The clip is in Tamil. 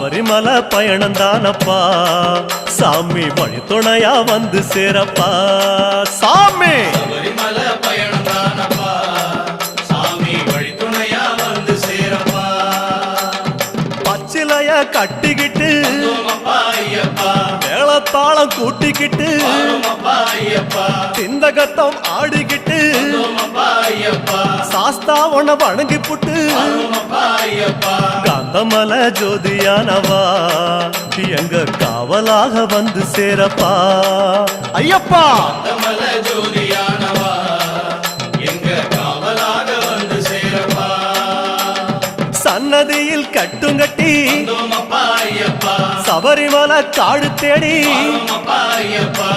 சபரிமலை பயணம் தானப்பா சாமி வழி துணையா வந்து சேரப்பா சாமி சபரிமலை பயணம் தானப்பா சாமி வழி துணையா வந்து சேரப்பா பச்சிலைய கட்டிக்கிட்டு ஐயப்பா மேளத்தாளம் கூட்டிக்கிட்டு ஐயப்பா சிந்தகத்தம் ஆடிக்கிட்டு ஐயப்பா சாஸ்தா உன வணங்கி புட்டு ஐயப்பா காந்தமல ஜோதியானவா எங்க காவலாக வந்து சேரப்பா ஐயப்பா காந்தமல ஜோதியானவா எங்க காவலாக வந்து சேரப்பா சன்னதியில் கட்டுங்கட்டி ஐயப்பா சபரிமலை காடு தேடி ஐயப்பா